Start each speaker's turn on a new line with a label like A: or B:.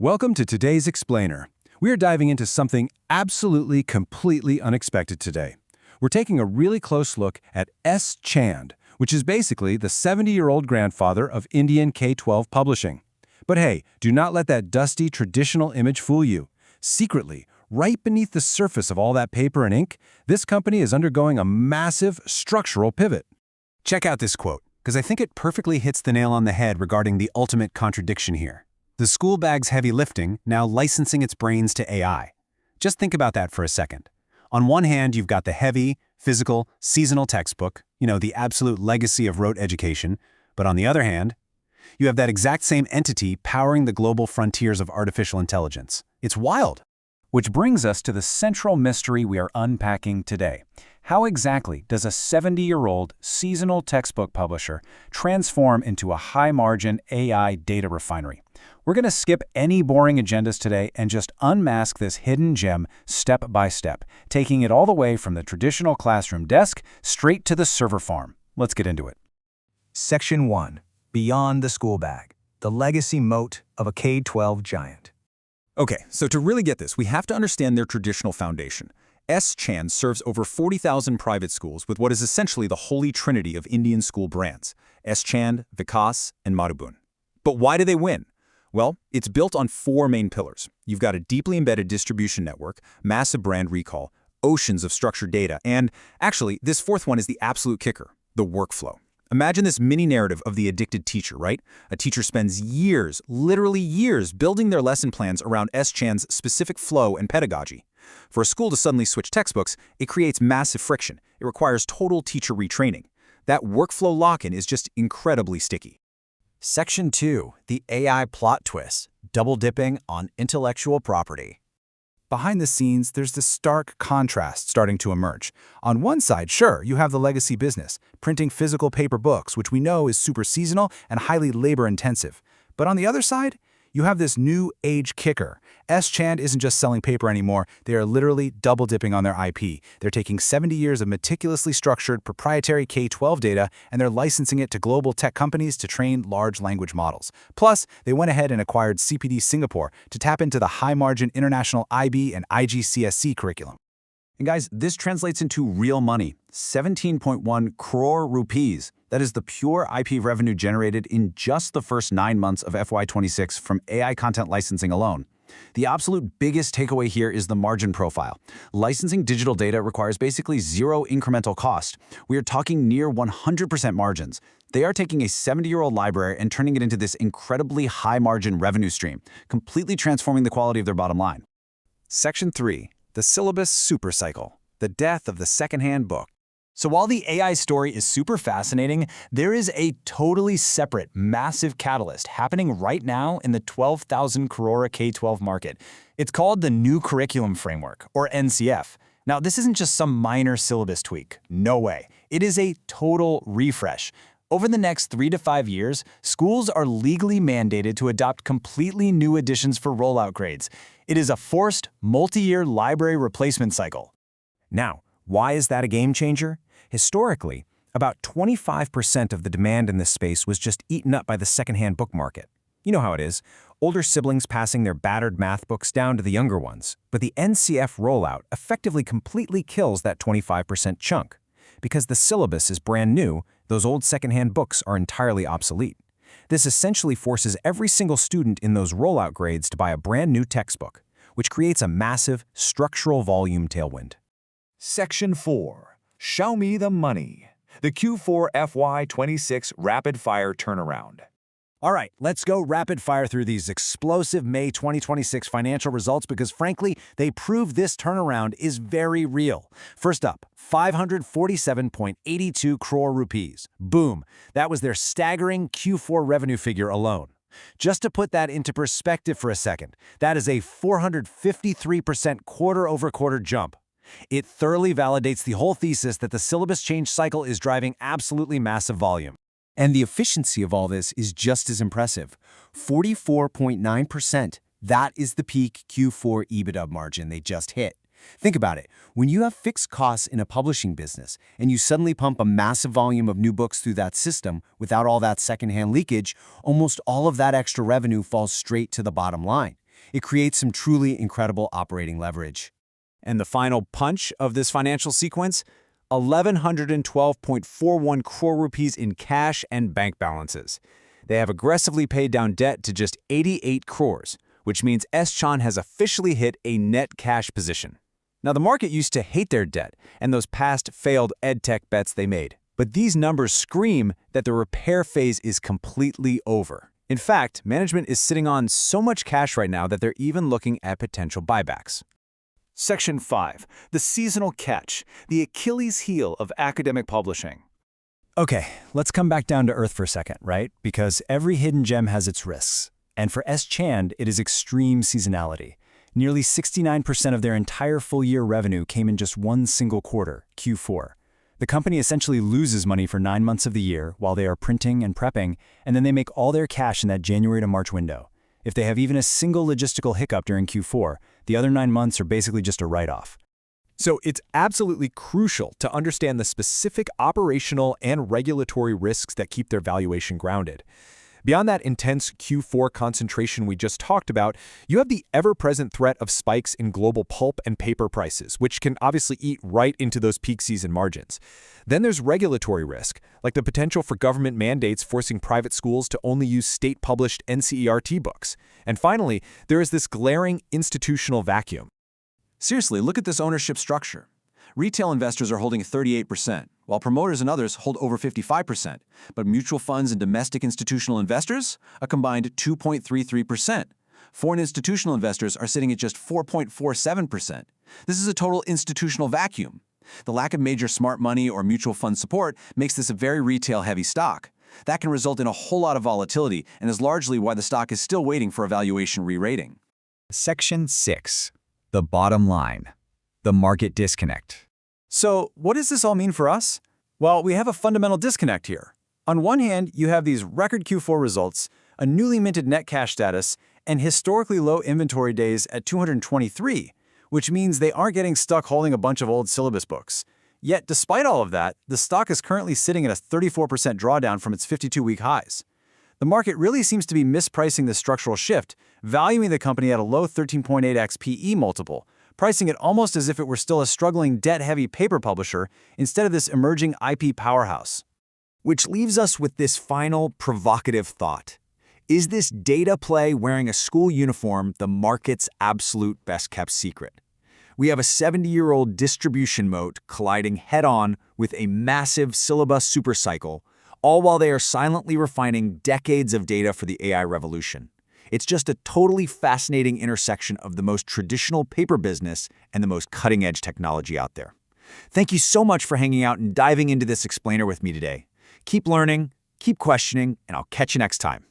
A: Welcome to today's Explainer. We are diving into something absolutely, completely unexpected today. We're taking a really close look at S. Chand, which is basically the 70-year-old grandfather of Indian K-12 publishing. But hey, do not let that dusty, traditional image fool you. Secretly, right beneath the surface of all that paper and ink, this company is undergoing a massive structural pivot. Check out this quote, because I think it perfectly hits the nail on the head regarding the ultimate contradiction here. The school bag's heavy lifting, now licensing its brains to AI. Just think about that for a second. On one hand, you've got the heavy, physical, seasonal textbook, the absolute legacy of rote education. But on the other hand, you have that exact same entity powering the global frontiers of artificial intelligence. It's wild. Which brings us to the central mystery we are unpacking today. How exactly does a 70-year-old seasonal textbook publisher transform into a high-margin AI data refinery? We're going to skip any boring agendas today and just unmask this hidden gem step by step, taking it all the way from the traditional classroom desk straight to the server farm. Let's get into it.
B: Section 1. Beyond the school bag. The legacy moat of a K-12 giant.
C: Okay, so to really get this, we have to understand their traditional foundation. S. Chand serves over 40,000 private schools with what is essentially the holy trinity of Indian school brands, S. Chand, Vikas, and Madhubun. But why do they win? Well, it's built on four main pillars. You've got a deeply embedded distribution network, massive brand recall, oceans of structured data, and actually, this fourth one is the absolute kicker, the workflow. Imagine this mini narrative of the addicted teacher, right? A teacher spends years, literally years, building their lesson plans around S. Chand's specific flow and pedagogy. For a school to suddenly switch textbooks, it creates massive friction. It requires total teacher retraining. That workflow lock-in is just incredibly sticky.
D: Section 2. The AI plot twist, double dipping on intellectual property.
B: Behind the scenes, there's this stark contrast starting to emerge. On one side, sure, you have the legacy business, printing physical paper books, which we know is super seasonal and highly labor-intensive. But on the other side, you have this new age kicker. S. Chand isn't just selling paper anymore, they are literally double-dipping on their IP. They're taking 70 years of meticulously structured proprietary K-12 data and they're licensing it to global tech companies to train large language models. Plus, they went ahead and acquired CPD Singapore to tap into the high-margin international IB and IGCSE curriculum.
D: And guys, this translates into real money, 17.1 crore rupees. That is the pure IP revenue generated in just the first 9 months of FY26 from AI content licensing alone. The absolute biggest takeaway here is the margin profile. Licensing digital data requires basically zero incremental cost. We are talking near 100% margins. They are taking a 70-year-old library and turning it into this incredibly high-margin revenue stream, completely transforming the quality of their bottom line.
A: Section 3. The syllabus supercycle. The death of the secondhand book.
E: So while the AI story is super fascinating, there is a totally separate, massive catalyst happening right now in the 12,000 crore K-12 market. It's called the New Curriculum Framework, or NCF. Now, this isn't just some minor syllabus tweak. No way. It is a total refresh. Over the next 3 to 5 years, schools are legally mandated to adopt completely new editions for rollout grades. It is a forced, multi-year library replacement cycle.
A: Now, why is that a game changer? Historically, about 25% of the demand in this space was just eaten up by the secondhand book market. You know how it is, older siblings passing their battered math books down to the younger ones. But the NCF rollout effectively completely kills that 25% chunk. Because the syllabus is brand new, those old secondhand books are entirely obsolete. This essentially forces every single student in those rollout grades to buy a brand new textbook, which creates a massive structural volume tailwind.
F: Section 4. Show me the money. The Q4 FY26 Rapid Fire Turnaround.
D: All right, let's go rapid fire through these explosive May 2026 financial results because frankly, they prove this turnaround is very real. First up, 547.82 crore rupees. Boom. That was their staggering Q4 revenue figure alone. Just to put that into perspective for a second, that is a 453% quarter-over-quarter jump. It thoroughly validates the whole thesis that the syllabus change cycle is driving absolutely massive volume.
A: And the efficiency of all this is just as impressive. 44.9%. That is the peak Q4 EBITDA margin they just hit. Think about it. When you have fixed costs in a publishing business and you suddenly pump a massive volume of new books through that system without all that secondhand leakage, almost all of that extra revenue falls straight to the bottom line. It creates some truly incredible operating leverage.
B: And the final punch of this financial sequence? 1,112.41 crore rupees in cash and bank balances. They have aggressively paid down debt to just 88 crores, which means S-Chan has officially hit a net cash position. Now, the market used to hate their debt and those past failed edtech bets they made. But these numbers scream that the repair phase is completely over. In fact, management is sitting on so much cash right now that they're even looking at potential buybacks. Section 5. The seasonal catch, the Achilles heel of academic publishing.
E: Okay, let's come back down to earth for a second, right? Because every hidden gem has its risks. And for S-Chan, it is extreme seasonality. Nearly 69% of their entire full-year revenue came in just one single quarter, Q4. The company essentially loses money for 9 months of the year while they are printing and prepping, and then they make all their cash in that January to March window. If they have even a single logistical hiccup during Q4, the other 9 months are basically just a write-off.
G: So it's absolutely crucial to understand the specific operational and regulatory risks that keep their valuation grounded. Beyond that intense Q4 concentration we just talked about, you have the ever-present threat of spikes in global pulp and paper prices, which can obviously eat right into those peak season margins. Then there's regulatory risk, like the potential for government mandates forcing private schools to only use state-published NCERT books. And finally, there is this glaring institutional vacuum.
C: Seriously, look at this ownership structure. Retail investors are holding 38%, while promoters and others hold over 55%. But mutual funds and domestic institutional investors, a combined 2.33%. Foreign institutional investors are sitting at just 4.47%. This is a total institutional vacuum. The lack of major smart money or mutual fund support makes this a very retail-heavy stock. That can result in a whole lot of volatility and is largely why the stock is still waiting for a valuation re-rating.
D: Section 6. The bottom line. The market disconnect.
E: So what does this all mean for us? Well, we have a fundamental disconnect here. On one hand, you have these record Q4 results, a newly minted net cash status, and historically low inventory days at 223, which means they aren't getting stuck holding a bunch of old syllabus books. Yet, despite all of that, the stock is currently sitting at a 34% drawdown from its 52-week highs. The market really seems to be mispricing this structural shift, valuing the company at a low 13.8x PE multiple, pricing it almost as if it were still a struggling debt-heavy paper publisher instead of this emerging IP powerhouse.
B: Which leaves us with this final provocative thought. Is this data play wearing a school uniform the market's absolute best-kept secret? We have a 70-year-old distribution moat colliding head-on with a massive syllabus supercycle, all while they are silently refining decades of data for the AI revolution. It's just a totally fascinating intersection of the most traditional paper business and the most cutting-edge technology out there. Thank you so much for hanging out and diving into this explainer with me today. Keep learning, keep questioning, and I'll catch you next time.